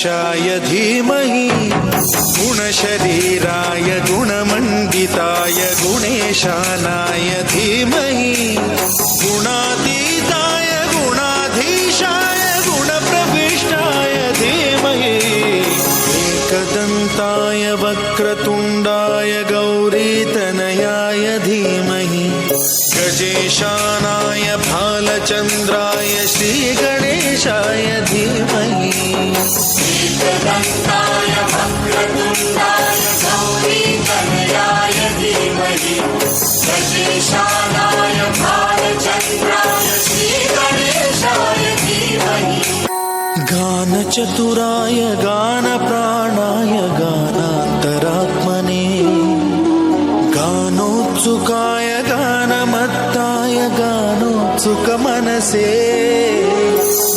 गणेशाय धीमहि गुणशरीराय गुणमण्डिताय गुणेशानाय धीमहि गुणातीताय गुणाधीशाय गुणप्रविष्टाय धीमहि एकदन्ताय वक्रतुण्डाय गौरीतनयाय धीमहि गजेशानाय भालचन्द्राय श्रीगणेशाय धीमहि एकदन्ताय वक्रतुण्डाय गौरीतनयाय धीमहि गजेशानाय भालचन्द्राय श्रीगणेशाय धीमहि गानचतुराय गानप्राणाय गानान्तरात्मने गानोत्सुकाय गानमत्ताय गानोत्सुकमनसे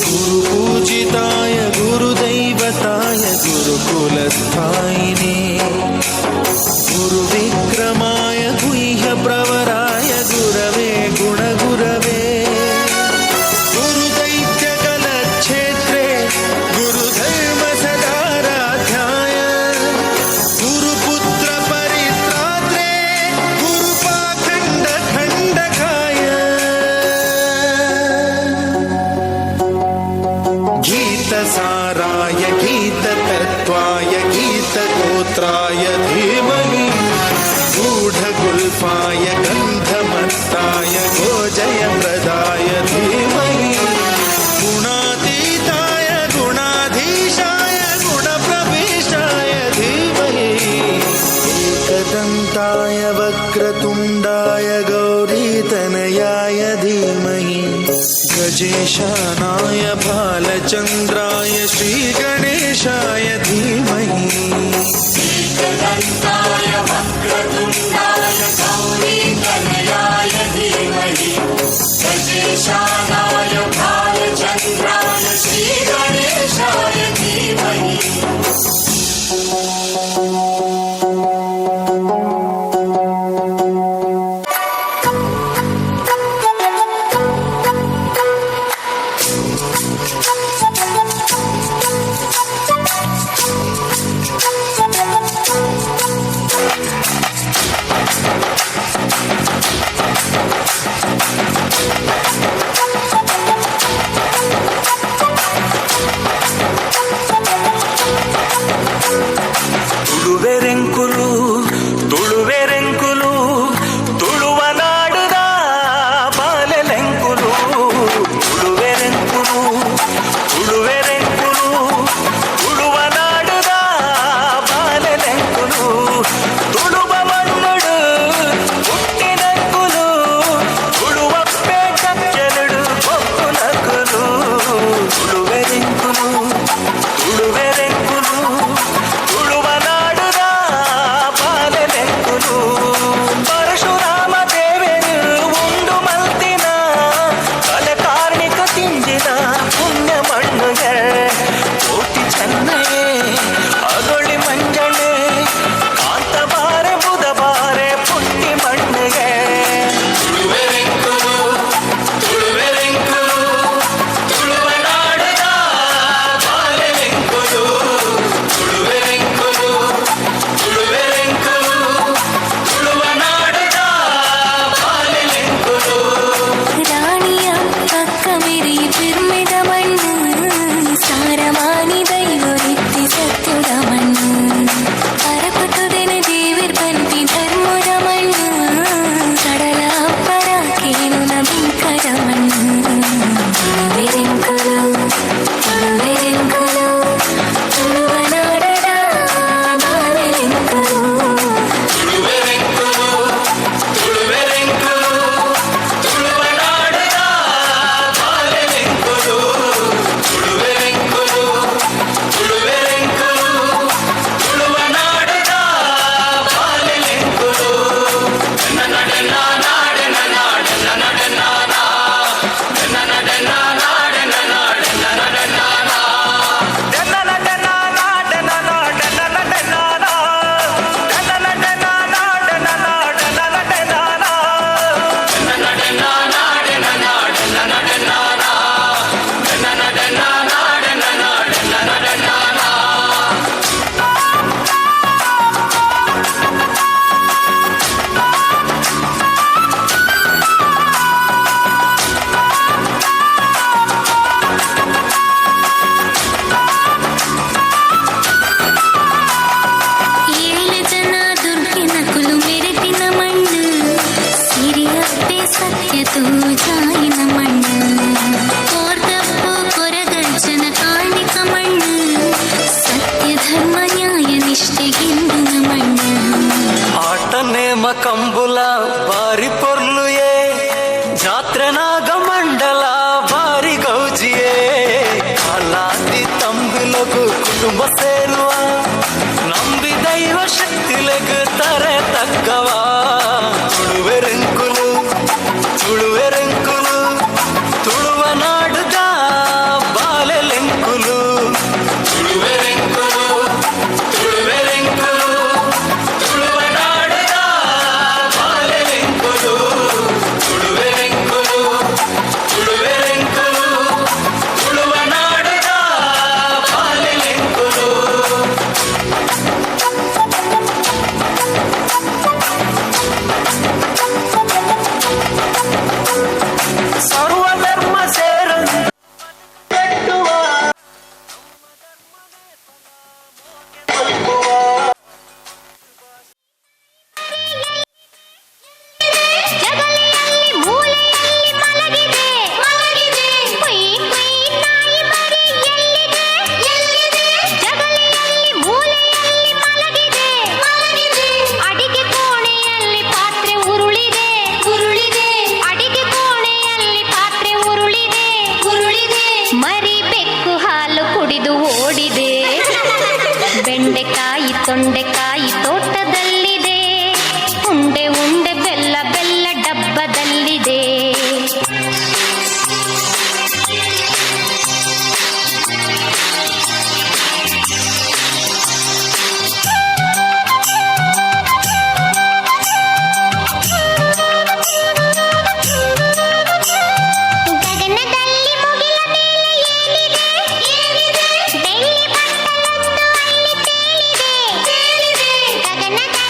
गुरुपूजिताय गुरुदैवताय गुरुकुलस्थायिने गुरुविक्रमाय गुह्यप्रवराय गुरवे गुणगुरवे गुरुदैत्यकलक्षेत्रे गुरुधर्मसदाराध्याय गुरुपुत्रपरित्रात्रे गुरुपाखण्डखण्डकाय गीतसाराय गीततत्त्वाय गीतगोत्राय धीमहि गूढगुल्फाय गन्धमत्ताय गोजयप्रदाय धीमहि गुणातीताय गुणाधीशाय गुणप्रविष्टाय धीमहि एकदन्ताय वक्रतुण्डाय गौरीतनयाय धीमहि गजेशानाय भालचन्द्राय श्रीगणेशाय धीमहि एकदन्ताय वक्रतुण्डाय गौरीतनयाय धीमहि गजेशानाय भालचन्द्राय श्रीगणेशाय धीमहि ತುಳುವೆರೆಂಕುಲು ತುಳುವ ನಾಡುದ ಬಾಲೆಲೆಂಕುಲು ತುಳುವೆರೆಂಕುಲು ತುಳುವ ನಾಡುದ ಬಾಲೆಲೆಂಕುಲು ತುಳುವ ಮಣ್ಣುಡು ಹುಟ್ಟಿನಕ್ಕುಲು ತುಳುವ ಪೇಟಚ್ಚಲುಡು ಕೊಕ್ಕು ನಕ್ಕುಲು ತುಳುವೆರೆಂಕುಲು ತುಳುವ ನಾಡುದ ಬಾಲೆಲೆಂಕುಲು ಪರಶುರಾಮ ದೇವರು ಉಂಡು ಮಲ್ತಿನ ಕಲೆ ಕಾರ್ಣಿಕ ತಿಂಜಿನ ಪುಣ್ಯ ಮಣ್ಣುಗೆ ಕೋಟಿ ಚೆನ್ನಯೇ ಅಗೊಳ್ಳಿ ಮಂಜಳೆ ಕಾಂತಬಾರೆ ಬುಧಬಾರೆ ಪುಟ್ಟಿ ಮಣ್ಣುಗೆ ತುಳುವ ನಾಡುದ ಬಾಲೆಲೆಂಕುಲು ಮೂಲ ಬಾರಿ ಪೊರ್ಲುಯೇ ಜಾತ್ರೆ ನಾಗಮಂಡಲ ಬಾರಿ ಗೌಜಿಯೇ ಕಾಲಾದಿ ತಂಬಿಲಗು ಕುಟುಂಬ ಸೇರುವ ನಂಬಿ ದೈವ ಶಕ್ತಿಲೆಗು ತರೆ ತಕ್ಕವ ತುಳುವೆರೆಂಕುಲು ತುಳುವೆರೆಂಕುಲು ತುಳುವ ನಾಡುದ ಬಾಲೆಲೆಂಕುಲು ತುಳುವೆರೆಂಕುಲು ತುಳುವೆರೆಂಕುಲು ತುಳುವ ನಾಡುದ ಬಾಲೆಲೆಂಕುಲು ತುಳುವೆರೆಂಕುಲು ತುಳುವೆರೆಂಕುಲು ತುಳುವ ನಾಡುದ ಬಾಲೆಲೆಂಕುಲು ಸರ್ವಧರ್ಮ ಸೇರಲು ಜಗಲಿಯಲ್ಲಿ ಮೂಲೆಯಲ್ಲಿ ಮಲಗಿದೆ ಮಲಗಿದೆ ಕುಯ್ ಕುಯ್ ನಾಯಿ ಮರಿ ಎಲ್ಲಿದೆ ಎಲ್ಲಿದೆ ಜಗಲಿಯಲ್ಲಿ ಮೂಲೆಯಲ್ಲಿ ಮಲಗಿದೆ ಮಲಗಿದೆ ಅಡಿಗೆ ಕೋಣೆಯಲ್ಲಿ ಪಾತ್ರೆ ಉರುಳಿದೆ ಉರುಳಿದೆ ಅಡಿಗೆ ಕೋಣೆಯಲ್ಲಿ ಪಾತ್ರೆ ಉರುಳಿದೆ ಉರುಳಿದೆ ಮರಿ ಬೆಕ್ಕು ಹಾಲು ಕುಡಿದು ಓಡಿದೆ ಬೆಂಡೆಕಾಯಿ ತೊಂಡೆಕಾಯಿ ತೋಟದಲ್ಲಿದೆ ಉಂಡೆ ಉಂಡೆ ಬೆಲ್ಲ ಬೆಲ್ಲ ಡಬ್ಬದಲ್ಲಿದೆ ಗಗನದಲ್ಲಿ ಮುಗಿಲ ಮೇಲೆ ಏನಿದೆ ಏನಿದೆ ಬೆಳ್ಳಿ ಬಟ್ಟಲೊಂದು ಅಲ್ಲಿ ತೇಲಿದೆ ತೇಲಿದೆ ಗಗನದಲ್ಲಿ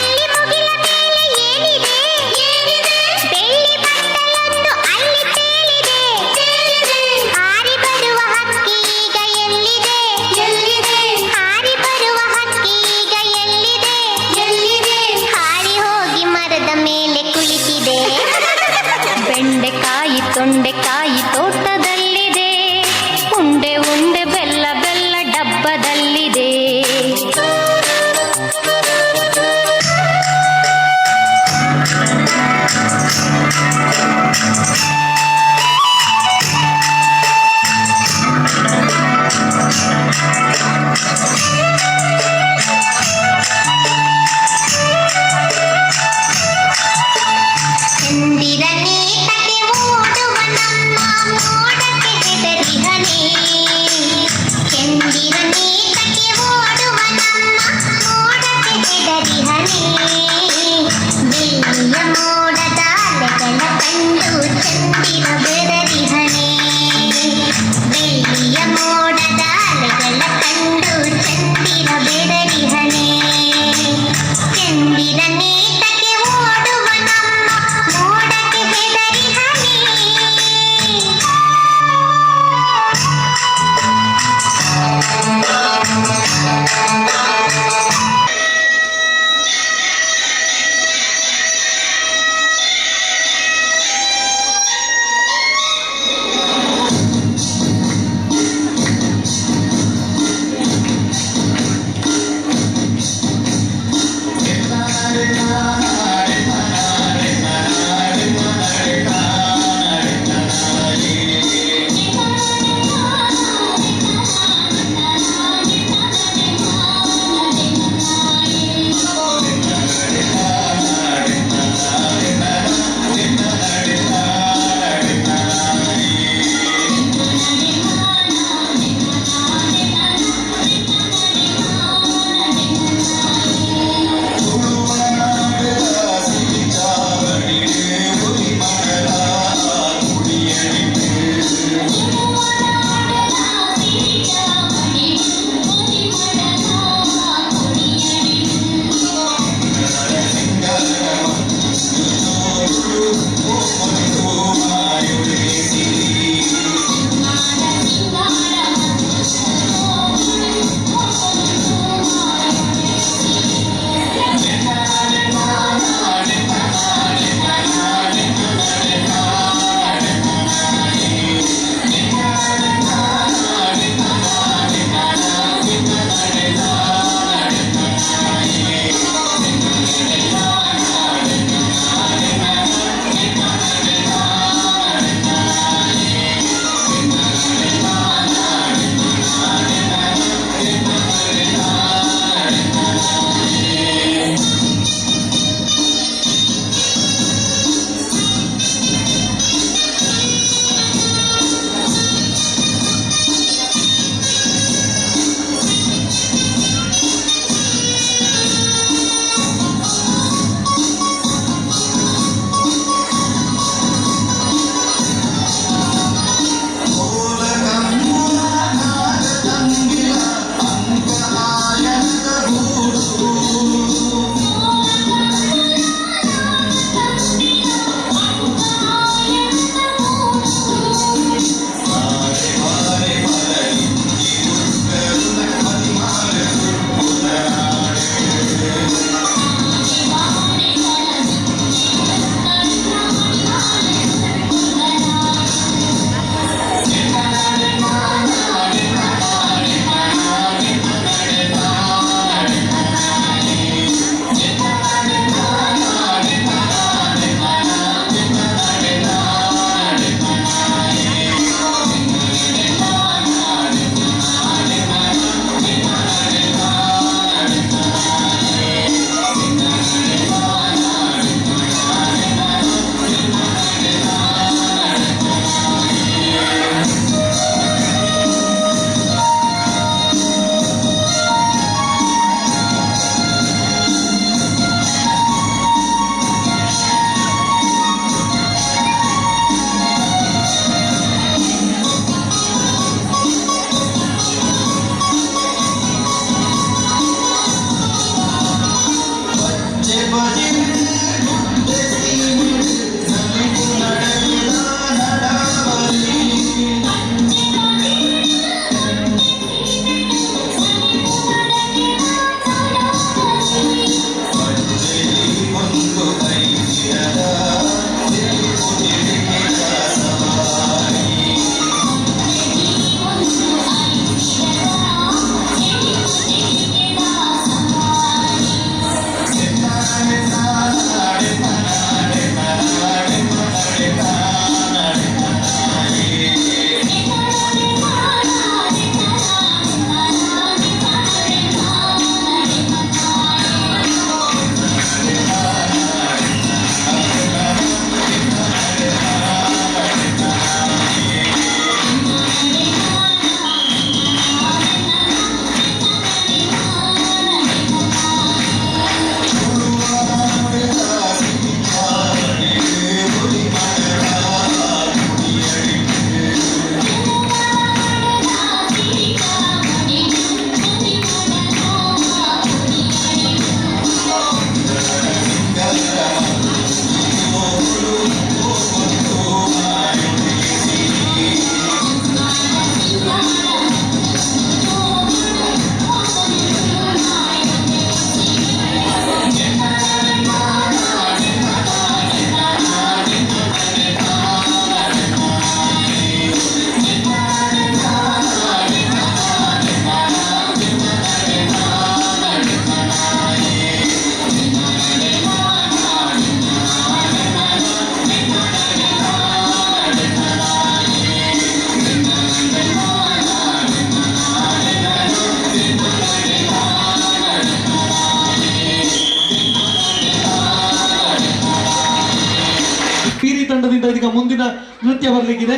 ಈಗ ಮುಂದಿನ ನೃತ್ಯ ಬರಲಿಕ್ಕಿದೆ.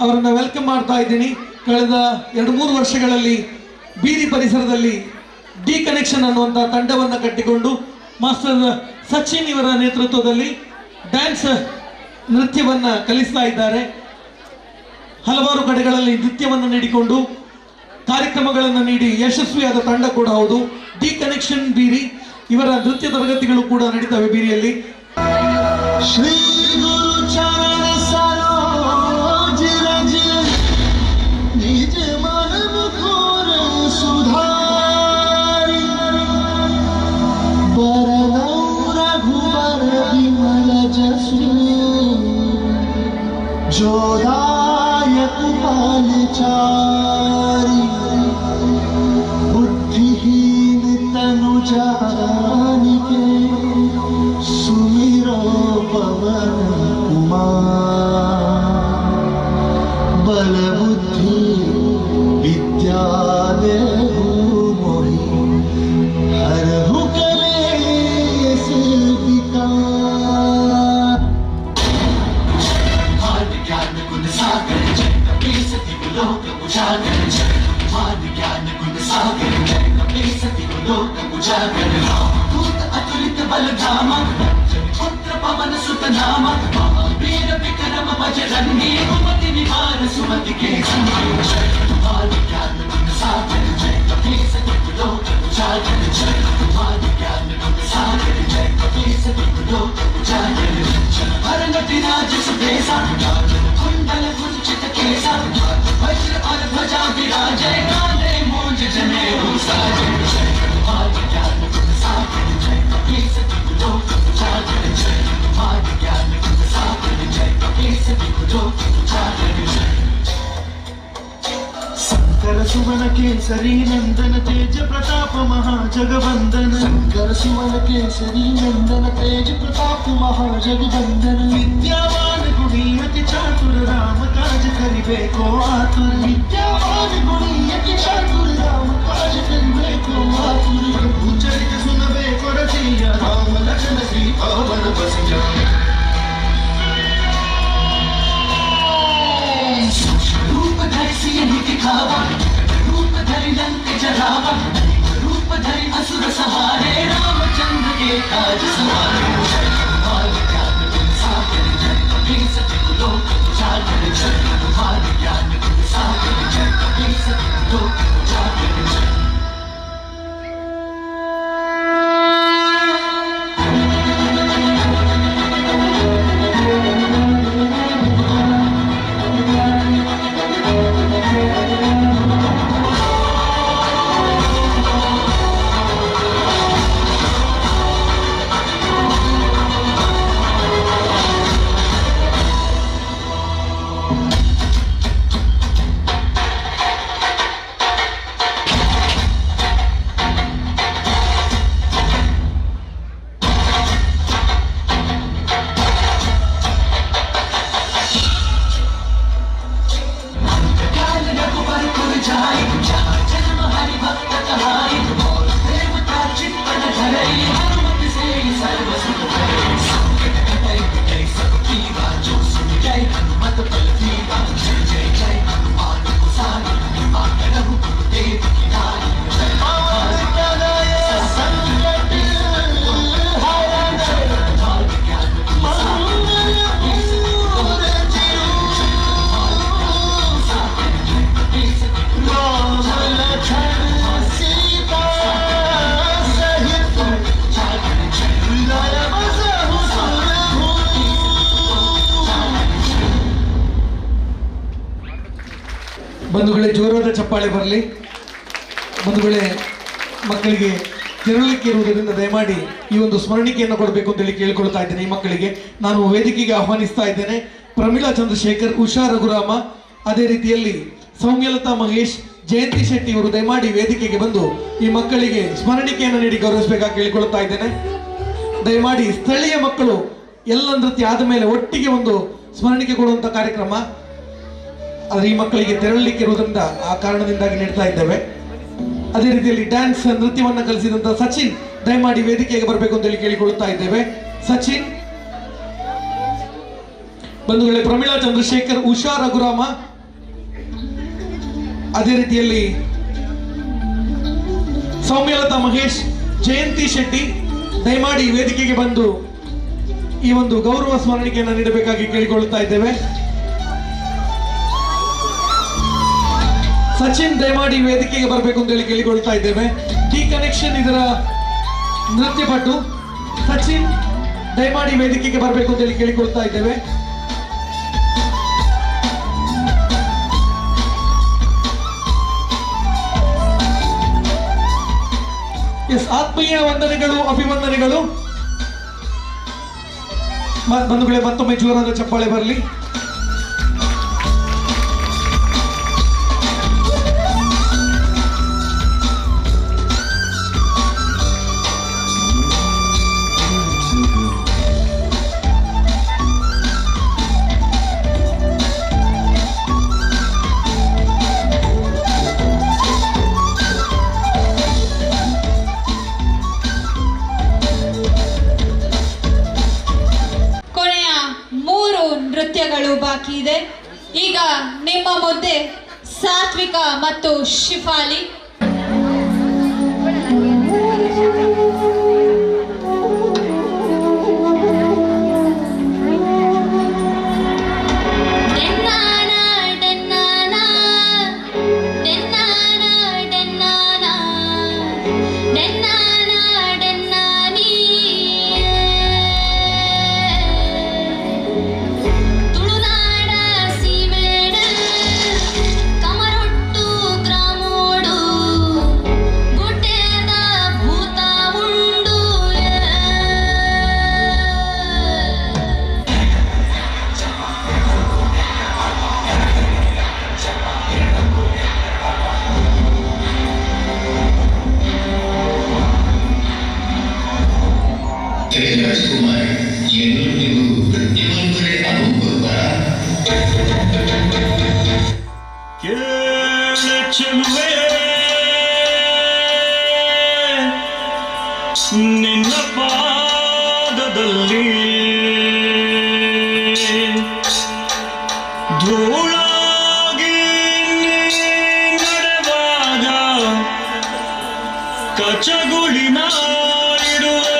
ಅವರನ್ನು ವೆಲ್ಕಮ್ ಮಾಡ್ತಾ ಇದ್ದೀನಿ. ಕಳೆದ 2-3 ವರ್ಷಗಳಲ್ಲಿ ಬೀದಿ ಪರಿಸರದಲ್ಲಿ ಡಿ ಕನೆಕ್ಷನ್ ಅನ್ನುವಂಥ ತಂಡವನ್ನು ಕಟ್ಟಿಕೊಂಡು ಮಾಸ್ಟರ್ ಸಚಿನ್ ಇವರ ನೇತೃತ್ವದಲ್ಲಿ ಡ್ಯಾನ್ಸ್ ನೃತ್ಯವನ್ನು ಕಲಿಸ್ತಾ ಇದ್ದಾರೆ. ಹಲವಾರು ಕಡೆಗಳಲ್ಲಿ ನೃತ್ಯವನ್ನು ನೀಡಿಕೊಂಡು ಕಾರ್ಯಕ್ರಮಗಳನ್ನು ನೀಡಿ ಯಶಸ್ವಿಯಾದ ತಂಡ ಕೂಡ ಹೌದು. ಡಿ ಕನೆಕ್ಷನ್ ಬೀರಿ ಇವರ ನೃತ್ಯ ತರಗತಿಗಳು ಕೂಡ ನಡೀತವೆ ಬೀರಿಯಲ್ಲಿ. ಶ್ರೀ ಗುರು ಚರಣ ಸರೋಜ ರಜ ನಿಜ ಮನ ಮುಖೋರ ಸುಧಾರಿ ಬರದೌ ರಘುबर विमल जसु जोदायक पालचारी बुद्धिहीन तनु जानिके सुमिरो पवन कुमार बल बुद्धि विद्या देहु मोहि हरहु कलेश विकार मान ज्ञान गुण सागर जय कपीस दिवलोक उजागर जय मान ज्ञान गुण सागर जय कपीस दिवलोक उजागर भूत अतुलित बल धामा पुत्र पवन सुत नामा महावीर विक्रम बजरंगी कुमति निवार सुमति के संगी जय मान ज्ञान गुण सागर जय कपीस दिवलोक उजागर जय मान ज्ञान गुण सागर जय कपीस दिवलोक उजागर जय हर नटराज सुदेशा कुंडल कुंचित केसा वज्र और ध्वजा विराजय कांधे मूंज जनेऊ साजय जय मान ज्ञान गुण सागर जय कपीस दिवलोक उजागर जय मान ज्ञान गुण सागर जय कपीस दिवलोक उजागर जय शंकर सुमन केसरी नंदन तेज प्रताप महाजगवंदन शंकर सुमन केसरी नंदन तेज प्रताप महाजगवंदन विद्यावान गुणी अति चातुर राम काज करिबे को आतुर विद्यावान गुणी अति चातुर राम काज करिबे को आतुर प्रभु चरित सुनबे को रसिया राम लखन सीता वन बसिया रूप धरि सियहि दिखावा रूप धरि लंक जलावा रूप धरि असुर सहारे रामचंद्र के काज सवारे जय मान ज्ञान गुण सागर जय कपीस दिवलोक उजागर जय मान ज्ञान गुण सागर जय कपीस दिवलोक उजागर जय ಬಂಧುಗಳೇ, ಜೋರಾದ ಚಪ್ಪಾಳೆ ಬರಲಿ. ಬಂಧುಗಳೇ, ಮಕ್ಕಳಿಗೆ ತಿರುಳಿಕೆ ಇರುವುದರಿಂದ ದಯಮಾಡಿ ಈ ಒಂದು ಸ್ಮರಣಿಕೆಯನ್ನು ಕೊಡಬೇಕು ಅಂತೇಳಿ ಕೇಳ್ಕೊಳ್ತಾ ಇದ್ದೇನೆ. ಈ ಮಕ್ಕಳಿಗೆ ನಾನು ವೇದಿಕೆಗೆ ಆಹ್ವಾನಿಸ್ತಾ ಇದ್ದೇನೆ. ಪ್ರಮೀಳಾ ಚಂದ್ರಶೇಖರ್, ಉಷಾ ರಘುರಾಮ, ಅದೇ ರೀತಿಯಲ್ಲಿ ಸೌಮ್ಯಲತಾ ಮಹೇಶ್, ಜಯಂತಿ ಶೆಟ್ಟಿ ಇವರು ದಯಮಾಡಿ ವೇದಿಕೆಗೆ ಬಂದು ಈ ಮಕ್ಕಳಿಗೆ ಸ್ಮರಣಿಕೆಯನ್ನು ನೀಡಿ ಗೌರವಿಸಬೇಕಾಗಿ ಕೇಳಿಕೊಳ್ತಾ ಇದ್ದೇನೆ. ದಯಮಾಡಿ ಸ್ಥಳೀಯ ಮಕ್ಕಳು ಎಲ್ಲ ನೃತ್ಯ ಆದ ಮೇಲೆ ಒಟ್ಟಿಗೆ ಒಂದು ಸ್ಮರಣಿಕೆ ಕೊಡುವಂಥ ಕಾರ್ಯಕ್ರಮ. ಆದರೆ ಈ ಮಕ್ಕಳಿಗೆ ತೆರಳಲಿಕ್ಕೆ ಇರುವುದರಿಂದ ಆ ಕಾರಣದಿಂದಾಗಿ ನೀಡ್ತಾ ಇದ್ದೇವೆ. ಅದೇ ರೀತಿಯಲ್ಲಿ ಡ್ಯಾನ್ಸ್ ನೃತ್ಯವನ್ನು ಕಲಿಸಿದಂಥ ಸಚಿನ್ ದಯಮಾಡಿ ವೇದಿಕೆಗೆ ಬರಬೇಕು ಅಂತೇಳಿ ಕೇಳಿಕೊಳ್ಳುತ್ತಾ ಇದ್ದೇವೆ. ಸಚಿನ್ ಬಂಧುಗಳೇ, ಪ್ರಮೀಳಾ ಚಂದ್ರಶೇಖರ್, ಉಷಾ ರಘುರಾಮ, ಅದೇ ರೀತಿಯಲ್ಲಿ ಸೌಮ್ಯಲತಾ ಮಹೇಶ್, ಜಯಂತಿ ಶೆಟ್ಟಿ ದಯಮಾಡಿ ವೇದಿಕೆಗೆ ಬಂದು ಈ ಒಂದು ಗೌರವ ಸ್ಮರಣಿಕೆಯನ್ನು ನೀಡಬೇಕಾಗಿ ಕೇಳಿಕೊಳ್ಳುತ್ತಾ ಇದ್ದೇವೆ. ಸಚಿನ್ ದಯಮಾಡಿ ವೇದಿಕೆಗೆ ಬರಬೇಕು ಅಂತ ಹೇಳಿ ಕೇಳಿಕೊಳ್ತಾ ಇದ್ದೇವೆ. ಡಿ ಕನೆಕ್ಷನ್ ಇದರ ನೃತ್ಯಪಟು ಸಚಿನ್ ದಯಮಾಡಿ ವೇದಿಕೆಗೆ ಬರಬೇಕು ಅಂತ ಹೇಳಿ ಕೇಳಿಕೊಳ್ತಾ ಇದ್ದೇವೆ. ಎಸ್, ಆತ್ಮೀಯ ವಂದನೆಗಳು, ಅಭಿವಂದನೆಗಳು. ಬಂಧುಗಳೇ, ಮತ್ತೊಮ್ಮೆ ಜೋರಾದ ಚಪ್ಪಾಳೆ ಬರಲಿ. ನೃತ್ಯಗಳು ಬಾಕಿ ಇದೆ. ಈಗ ನಿಮ್ಮ ಮುಂದೆ ಸಾತ್ವಿಕ ಮತ್ತು ಶಿಫಾಲಿ. ರಾಜ್ಕುಮಾರ್, ಏನು ನೀವು ನೃತ್ಯವಂತರೇ ಅನುಭವ ಚೆಲುವೆ ನಿನ್ನ ಪಾದದಲ್ಲಿ ಧೂಳಾಗಿ ನಡೆವಾಗ ಕಚಗುಳಿನ ಇಡುವೆ.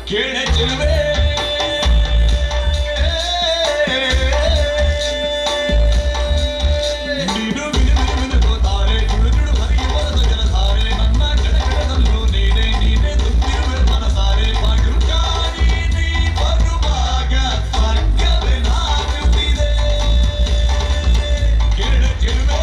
ಕೇಳ ಚೆಲುವೆ ನೀನು ಮಿನುಗುತ್ತಾರೆ ತುಳುದುಳು ಹರಿಯುವ ಜಲಧಾರೆ ನನ್ನ ಜಡಗಡದಲ್ಲೂ ನೀನೆ ತುಂಬಿರುವೆ ಮನಸಾರೆ ಬಾಗಿಲು ಕಾಣಿ ನೀ ಬರುವಾಗ ಸ್ವರ್ಗವೇ ನಾಗುತ್ತಿದೆ. ಕೇಳ ಚೆಲುವೆ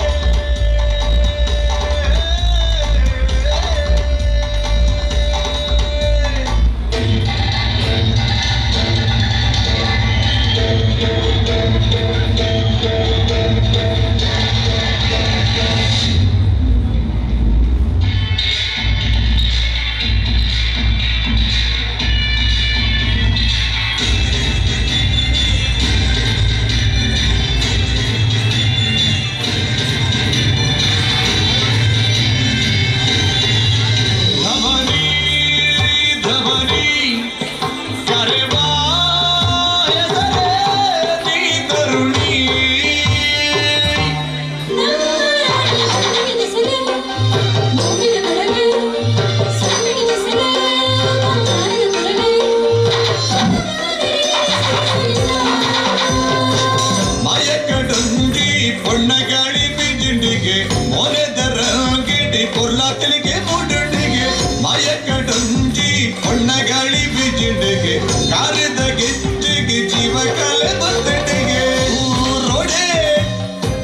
பொன்னகாளி பிஜிண்டிಗೆ ಮೊನೆದರಂಗಿಡಿ ಪೊರ್ಲಾತಿಲಿಗೆ ಮುಡುಡಿಗೆ ಮಯಕಡುಂಜಿ பொன்னகாளி ಬಿಜಿಂಡಿಗೆ ಕಾರಿದ ಗಿಚ್ಚಿಗೆ ಜೀವಕಲೆ ಬತ್ತಡಿಗೆ ಊರೋಡೆ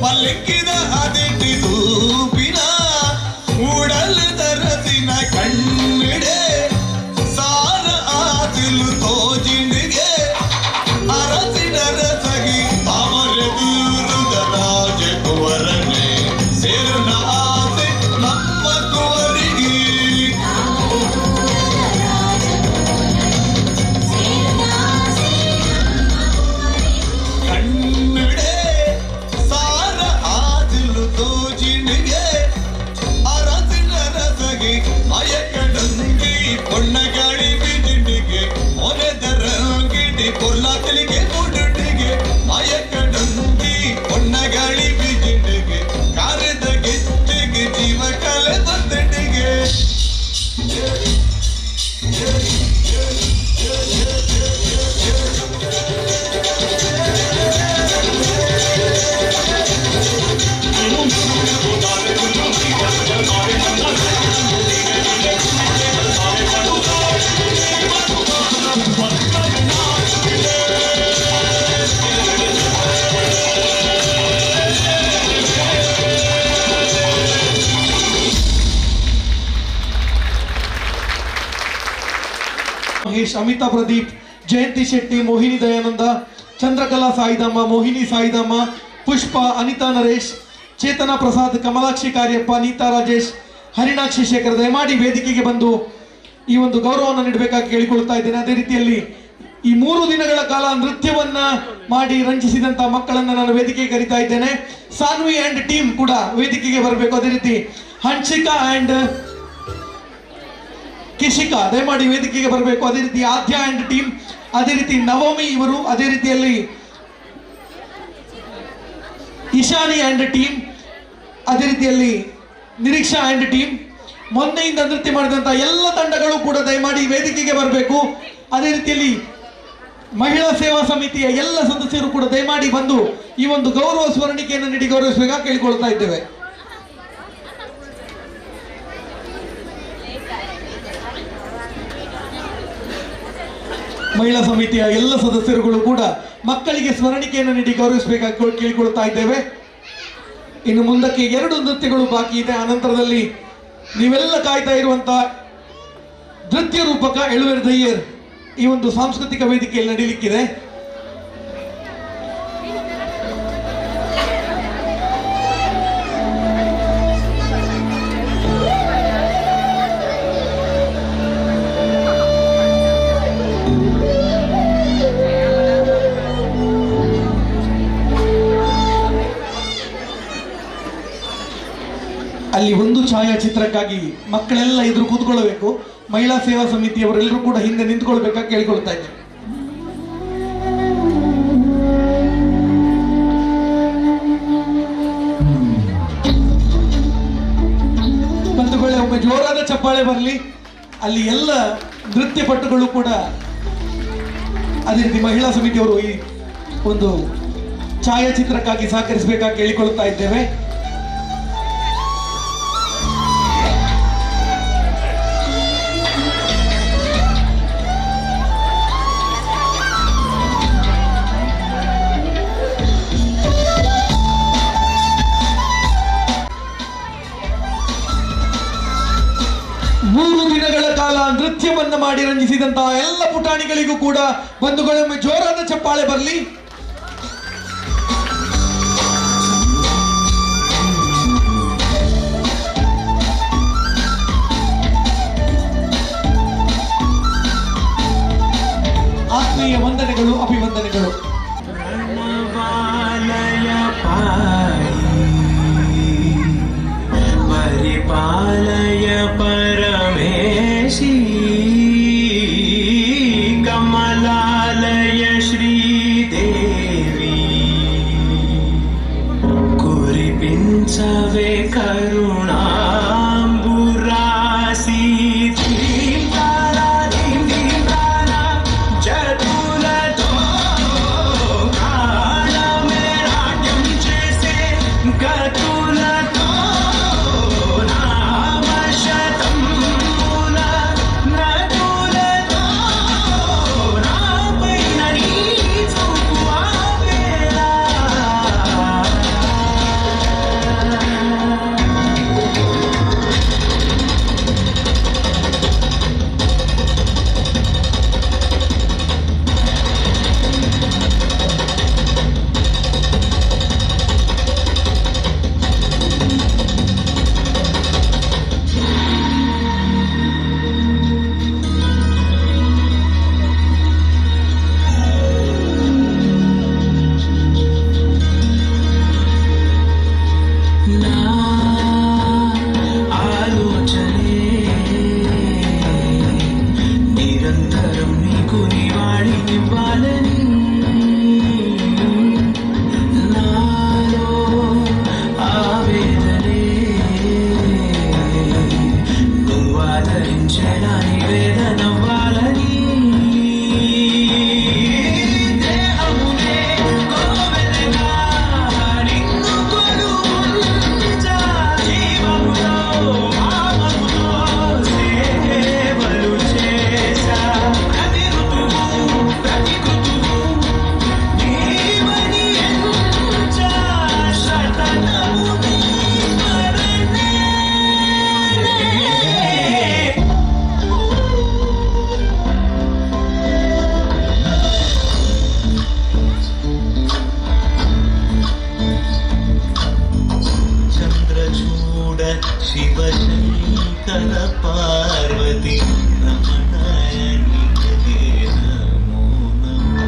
ಪಲ್ಲಿಕ್ಕಿದ ಅದಿಟ್ಟಿ ತೂಪಿನ ಉಡಲ್ ದರಸಿನ ಕಣ್ಣಿಡೆ ಸಾರ ಆದಿಲು ತೋಜಿಂಡಿಗೆ ಅರಸಿನರ ಸಗಿ ಅವರೆದು ರಾಜಕುವರನೇ ಸೇರುನ ಆಸೆ ನಮ್ಮ ಕುವರಿಗೆ ಯೋಗೇಶ್, ಅಮಿತಾ ಪ್ರದೀಪ್, ಜಯಂತಿ ಶೆಟ್ಟಿ, ಮೋಹಿನಿ ದಯಾನಂದ, ಚಂದ್ರಕಲಾ ಸಾಯಿದಮ್ಮ, ಮೋಹಿನಿ ಸಾಯಿದಮ್ಮ, ಪುಷ್ಪ, ಅನಿತಾ ನರೇಶ್, ಚೇತನ ಪ್ರಸಾದ್, ಕಮಲಾಕ್ಷಿ ಕಾರ್ಯಪ್ಪ, ನೀತಾ ರಾಜೇಶ್, ಹರಿಣಾಕ್ಷಿ ಶೇಖರ್ ದಯಮಾಡಿ ವೇದಿಕೆಗೆ ಬಂದು ಈ ಒಂದು ಗೌರವವನ್ನು ನೀಡಬೇಕಾಗಿ ಕೇಳಿಕೊಳ್ತಾ ಇದ್ದೇನೆ. ಅದೇ ರೀತಿಯಲ್ಲಿ ಈ 3 ದಿನಗಳ ಕಾಲ ನೃತ್ಯವನ್ನ ಮಾಡಿ ರಂಜಿಸಿದಂತ ಮಕ್ಕಳನ್ನ ನಾನು ವೇದಿಕೆಗೆ ಕರೀತಾ ಇದ್ದೇನೆ. ಸಾನ್ವಿ ಅಂಡ್ ಟೀಮ್ ಕೂಡ ವೇದಿಕೆಗೆ ಬರಬೇಕು. ಅದೇ ರೀತಿ ಹನ್ಸಿಕಾ ಅಂಡ್ ಕಿಶಿಕಾ ದಯಮಾಡಿ ವೇದಿಕೆಗೆ ಬರಬೇಕು. ಅದೇ ರೀತಿ ಆದ್ಯ ಅಂಡ್ ಟೀಮ್, ಅದೇ ರೀತಿ ನವಮಿ ಇವರು, ಅದೇ ರೀತಿಯಲ್ಲಿ ಇಶಾನಿ ಅಂಡ್ ಟೀಮ್, ಅದೇ ರೀತಿಯಲ್ಲಿ ನಿರೀಕ್ಷಾ ಅಂಡ್ ಟೀಮ್, ಮೊನ್ನೆಯಿಂದ ನೃತ್ಯ ಮಾಡಿದಂತ ಎಲ್ಲ ತಂಡಗಳು ಕೂಡ ದಯಮಾಡಿ ವೇದಿಕೆಗೆ ಬರಬೇಕು. ಅದೇ ರೀತಿಯಲ್ಲಿ ಮಹಿಳಾ ಸೇವಾ ಸಮಿತಿಯ ಎಲ್ಲ ಸದಸ್ಯರು ಕೂಡ ದಯಮಾಡಿ ಬಂದು ಈ ಒಂದು ಗೌರವ ಸ್ಮರಣಿಕೆಯನ್ನು ನೀಡಿ ಗೌರವಿಸಬೇಕಾಗಿ ಕೇಳಿಕೊಳ್ತಾ ಇದ್ದೇವೆ. ಮಹಿಳಾ ಸಮಿತಿಯ ಎಲ್ಲ ಸದಸ್ಯರುಗಳು ಕೂಡ ಮಕ್ಕಳಿಗೆ ಸ್ಮರಣಿಕೆಯನ್ನು ನೀಡಿ ಗೌರವಿಸಬೇಕಾಗಿ ಕೇಳಿಕೊಳ್ತಾ ಇದ್ದೇವೆ. ಇನ್ನು ಮುಂದಕ್ಕೆ 2 ನೃತ್ಯಗಳು ಬಾಕಿ ಇದೆ. ಅನಂತರದಲ್ಲಿ ನೀವೆಲ್ಲ ಕಾಯ್ತಾ ಇರುವಂತಹ ನೃತ್ಯ ರೂಪಕ ಎಳುವೆರ್ದಯ್ಯರ್ ಈ ಒಂದು ಸಾಂಸ್ಕೃತಿಕ ವೇದಿಕೆಯಲ್ಲಿ ನಡೀಲಿಕ್ಕಿದೆ. ಅಲ್ಲಿ ಒಂದು ಛಾಯಾಚಿತ್ರಕ್ಕಾಗಿ ಮಕ್ಕಳೆಲ್ಲ ಎದುರು ಕೂತ್ಕೊಳ್ಬೇಕು. ಮಹಿಳಾ ಸೇವಾ ಸಮಿತಿಯವರೆಲ್ಲರೂ ಕೂಡ ಹಿಂದೆ ನಿಂತ್ಕೊಳ್ಬೇಕಾಗಿ ಕೇಳಿಕೊಳ್ತಾ ಇದ್ದೇನೆ. ಬಂಧುಗಳೇ, ಒಮ್ಮೆ ಜೋರಾದ ಚಪ್ಪಾಳೆ ಬರಲಿ. ಅಲ್ಲಿ ಎಲ್ಲ ನೃತ್ಯ ಪಟುಗಳು ಕೂಡ ಅದೇ ರೀತಿ ಮಹಿಳಾ ಸಮಿತಿಯವರು ಈ ಒಂದು ಛಾಯಾಚಿತ್ರಕ್ಕಾಗಿ ಸಹಕರಿಸಬೇಕಾಗಿ ಕೇಳಿಕೊಳ್ತಾ ಇದ್ದೇವೆ. ನೃತ್ಯವನ್ನ ಮಾಡಿ ರಂಜಿಸಿದಂತಹ ಎಲ್ಲ ಪುಟಾಣಿಗಳಿಗೂ ಕೂಡ ಬಂಧುಗಳೊಮ್ಮೆ ಜೋರಾದ ಚಪ್ಪಾಳೆ ಬರಲಿ. ಆತ್ಮೀಯ ವಂದನೆಗಳು, ಅಭಿವಂದನೆಗಳು. ಪರಿಪಾಲಯ ಪರಮೇಶಿ ಕಮಲಾಲಯ ಶ್ರೀದೇವಿ ಕುರಿಪಿಂಚವೇ ಕರುಣಾಂಬುರಾಸಿ ಶಿವಶಂಕರ ಪಾರ್ವತಿ ರಮಣ ನಿನಗೆ ನಮೋ ನಮೋ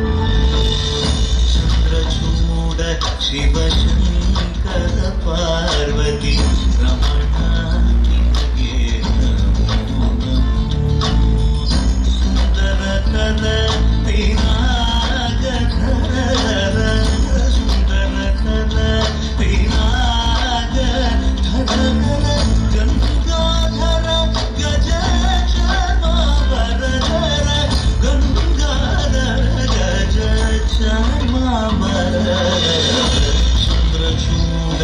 ಚಂದ್ರಚೂಡ ಶಿವಶಂಕರ ಪಾರ್ವತಿ ರಮಣ ನಿನಗೆ ನಮೋ ನಮೋ ಸುಂದರ ಕದ ಪಿನಾಗಧರ ಸುಂದರ ಕದ ಪಿನಾಗಧರ ಗಂಗಾಧರ ಗಜ ಚಾಮರಧರ ಗಂಗಾಧರ ಗಜ ಚಾಮರಧರ ಚಂದ್ರಚೂಡ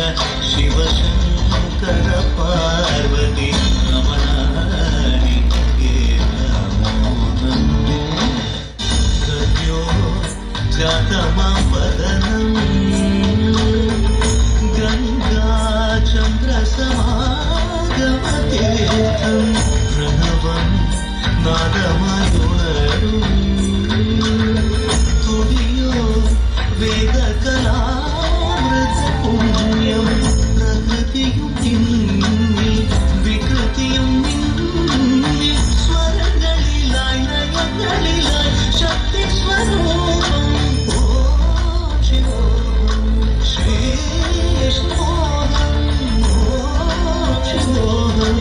ಶಿವಶಂಕರ ಪಾರ್ವತಿ ರಮಣ ನಿನಗೆ ನಮೋ ನಮೋ ಸದ್ಯೋ ಜಾತಮಾಪದನಂ ಗಂಗಾ ಚಂದ್ರ ಸಮಾಗಮತೀರ್ಥಂ ಪ್ರಣವಂ ನಾದಮಯುಣರು ತುಡಿಯೋ ವೇದ ಕಲಾಮೃತ ಪುಣ್ಯಂ ಪ್ರಕೃತಿಯು ನಿನ್ನಿ ವಿಕೃತಿಯು ನಿನ್ನಿ ಸ್ವರಗಳಿಲಾಯ್ ಲಯಗಳಿಲಾಯ್ ಶಕ್ತಿ ಸ್ವರೂಪಂ ಓಂ ಶಿವೋಹಂ ಶ್ರೀ ವಿಷ್ಣೋಹಂ ಓಂ ಶಿವೋಹಂ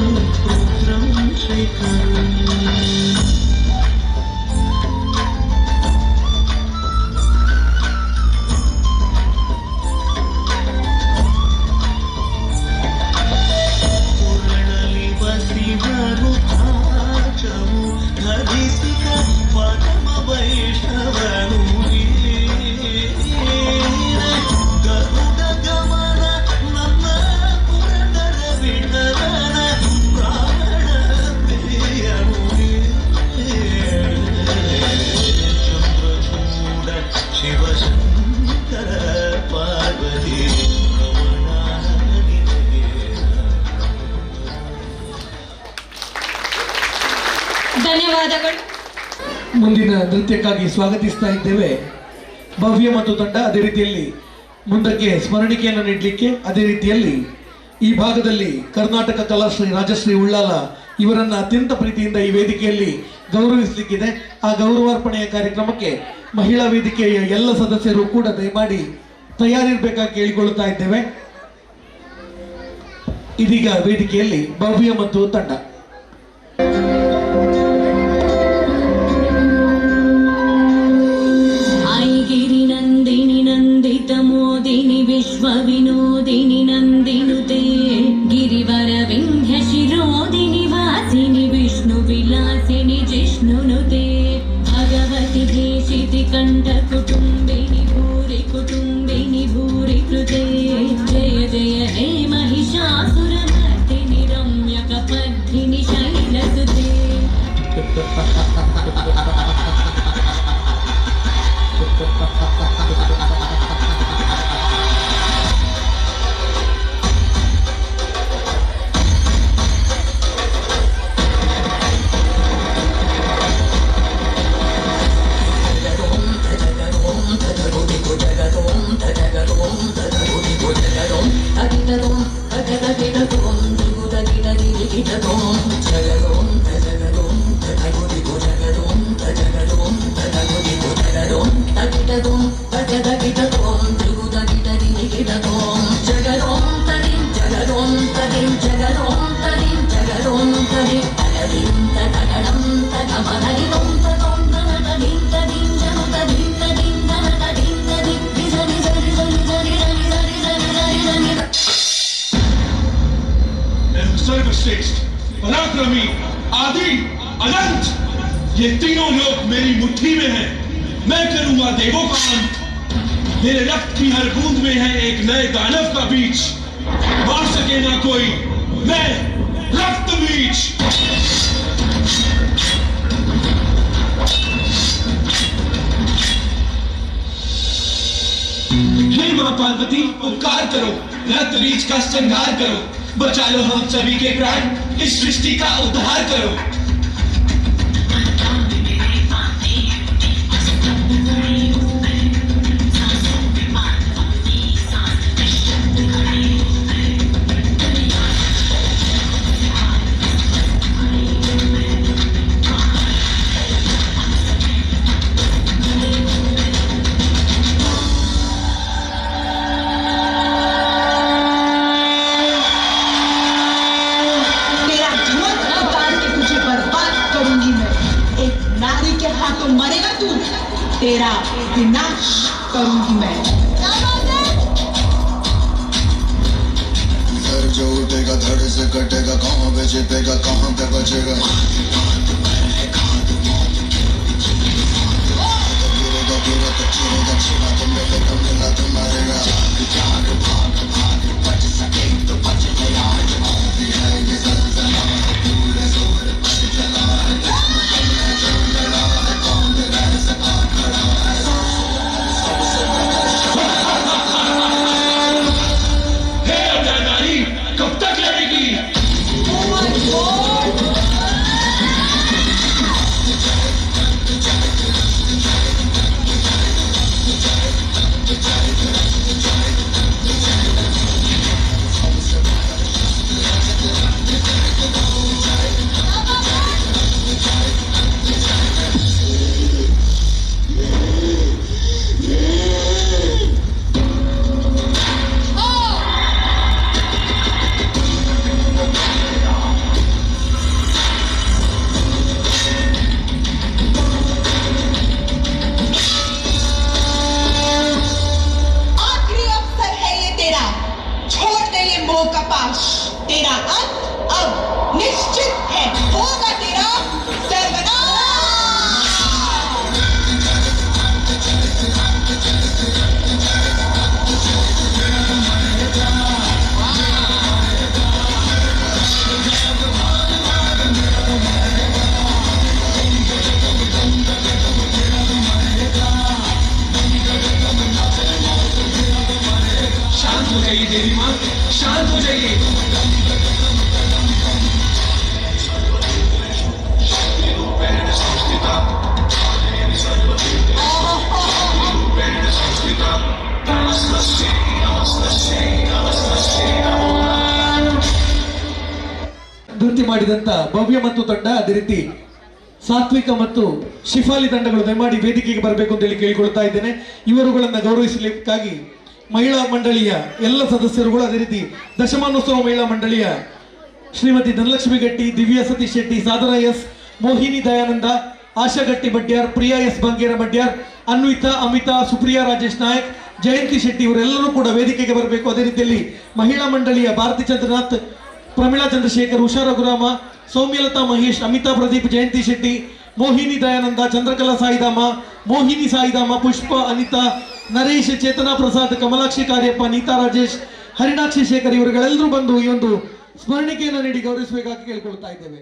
ರುದ್ರಂ ಶೇಖರಂ ಪುರಳಲಿ ಬಸಿದರು ಭಾಚವು ಧರಿಸಿದ ಪರಮ ವೈಷ್ಣವನು ಗರುಡ ಗಮನ ನಮ್ಮ ಪುರದರ ವಿಠಲನ ಪ್ರಾಣ ಪ್ರಿಯನು ಚಂದ್ರಚೂಡ ಶಿವಶಂಕರ ಪಾರ್ವತಿ ರಮಣ ನಿನಗೆ ಧನ್ಯವಾದಗಳು. ಮುಂದಿನ ನೃತ್ಯಕ್ಕಾಗಿ ಸ್ವಾಗತಿಸ್ತಾ ಇದ್ದೇವೆ ಭವ್ಯ ಮತ್ತು ತಂಡ. ಅದೇ ರೀತಿಯಲ್ಲಿ ಮುಂದಕ್ಕೆ ಸ್ಮರಣಿಕೆಯನ್ನು ನೀಡಲಿಕ್ಕೆ ಅದೇ ರೀತಿಯಲ್ಲಿ ಈ ಭಾಗದಲ್ಲಿ ಕರ್ನಾಟಕ ಕಲಾಶ್ರೀ ರಾಜಶ್ರೀ ಉಳ್ಳಾಲ ಇವರನ್ನ ಅತ್ಯಂತ ಪ್ರೀತಿಯಿಂದ ಈ ವೇದಿಕೆಯಲ್ಲಿ ಗೌರವಿಸಲಿಕ್ಕಿದೆ. ಆ ಗೌರವಾರ್ಪಣೆಯ ಕಾರ್ಯಕ್ರಮಕ್ಕೆ ಮಹಿಳಾ ವೇದಿಕೆಯ ಎಲ್ಲ ಸದಸ್ಯರು ಕೂಡ ದಯಮಾಡಿ ತಯಾರಿರ್ಬೇಕಾಗಿ ಕೇಳಿಕೊಳ್ಳುತ್ತಾ ಇದ್ದೇವೆ. ಇದೀಗ ವೇದಿಕೆಯಲ್ಲಿ ಭವ್ಯ ಮತ್ತು ತಂಡ. ಐಗಿರಿ ನಂದಿನಿ ನಂದಿತ ಮೋದಿನಿ ವಿಶ್ವ ವಿನೋದಿನಿ ನಂದಿನುತೆ ಗಿರಿವರ ವಿಂಧ್ಯ ಶಿರೋದಿನಿ ವಾಸಿನಿ ವಿಷ್ಣು ವಿಲಾಸಿನಿ ಜಿಷ್ಣುನುತೆ ಭಗವತಿ ದೇಶಿತಿ ಕಂಠ ಕುಟುಂಬಿನಿ ಭೂರಿ ಕೃತೆ ಜಯ ಜಯ ಹೇ ಮಹಿಷಾಸುರ ಮರ್ದಿನಿ ರಮ್ಯ ಕಪದ್ಧಿನಿ ಶೈಲಸುತೆ सर्वश्रेष्ठ पराक्रमी आदि अनंत ये तीनों लोग मेरी मुट्ठी में हैं। मैं करूंगा देवों का अंत। मेरे रक्त की हर बूंद में है एक नए दानव का बीज। मार सके ना कोई, मैं रक्त बीज। हे मां पार्वती उपकार करो, रक्त बीज का श्रृंगार करो, बचा लो हम सभी के प्राण, इस सृष्टि का उद्धार करो। तेरा विनाश करूंगी मैं। घर जो उठेगा धड़ से कटेगा, कहाँ पे छिपेगा कहाँ पे बचेगा। गिरेगा गिरा तो चिरेगा, छिपा तो मिलेगा मिला तो मारेगा। बच सके तो बच गया, भी है ये सल्तनत, पूरे जोर पर चला है, जो लड़ा है कौन रह सका खड़ा है। कब तक लड़ेगी? तेरा अंत अब निश्चित है, होगा तेरा सर्वनाश। शांत हो जाइए देवी माँ, शांत हो जाइए। ನೃತ್ಯ ಮಾಡಿದಂತ ಭವ್ಯ ಮತ್ತು ತಂಡ, ಅದೇ ರೀತಿ ಸಾತ್ವಿಕ ಮತ್ತು ಶಿಫಾಲಿ ತಂಡಗಳು ದಯಮಾಡಿ ವೇದಿಕೆಗೆ ಬರಬೇಕು ಅಂತ ಹೇಳಿ ಕೇಳಿಕೊಳ್ತಾ ಇದ್ದೇನೆ. ಇವರುಗಳನ್ನ ಗೌರವಿಸಲಿಕ್ಕಾಗಿ ಮಹಿಳಾ ಮಂಡಳಿಯ ಎಲ್ಲ ಸದಸ್ಯರುಗಳು, ಅದೇ ರೀತಿ ದಶಮಾನೋತ್ಸವ ಮಹಿಳಾ ಮಂಡಳಿಯ ಶ್ರೀಮತಿ ಧನಲಕ್ಷ್ಮಿ ಗಟ್ಟಿ, ದಿವ್ಯಾ ಸತೀಶ್ ಶೆಟ್ಟಿ, ಸಾಧನಾ ಎಸ್, ಮೋಹಿನಿ ದಯಾನಂದ, ಆಶಾ ಗಟ್ಟಿ ಬಡ್ಡ್ಯಾರ್, ಪ್ರಿಯಾ ಎಸ್ ಬಂಗೇರ ಬಡ್ಡ್ಯಾರ್, ಅನ್ವಿತಾ, ಅಮಿತಾ, ಸುಪ್ರಿಯಾ ರಾಜೇಶ್ ನಾಯಕ್, ಜಯಂತಿ ಶೆಟ್ಟಿ ಇವರೆಲ್ಲರೂ ಕೂಡ ವೇದಿಕೆಗೆ ಬರಬೇಕು. ಅದೇ ರೀತಿಯಲ್ಲಿ ಮಹಿಳಾ ಮಂಡಳಿಯ ಭಾರತಿ ಚಂದ್ರನಾಥ್, ಪ್ರಮೀಳಾ ಚಂದ್ರಶೇಖರ್, ಉಷಾ ರಘುರಾಮ, ಸೌಮ್ಯಲತಾ ಮಹೇಶ್, ಅಮಿತಾ ಪ್ರದೀಪ್, ಜಯಂತಿ ಶೆಟ್ಟಿ, ಮೋಹಿನಿ ದಯಾನಂದ, ಚಂದ್ರಕಲಾ ಸಾಯಿಧಾಮ, ಮೋಹಿನಿ ಸಾಯಿಧಾಮ, ಪುಷ್ಪ, ಅನಿತಾ, ನರೇಶ್, ಚೇತನಾ ಪ್ರಸಾದ್, ಕಮಲಾಕ್ಷಿ ಕಾರ್ಯಪ್ಪ, ನೀತಾ ರಾಜೇಶ್, ಹರಿಣಾಕ್ಷಿ ಶೇಖರ್ ಇವರುಗಳೆಲ್ಲರೂ ಬಂದು ಈ ಒಂದು ಸ್ಮರಣಿಕೆಯನ್ನು ನೀಡಿ ಗೌರವಿಸಬೇಕಾಗಿ ಕೇಳಿಕೊಳ್ತಾ ಇದ್ದೇವೆ.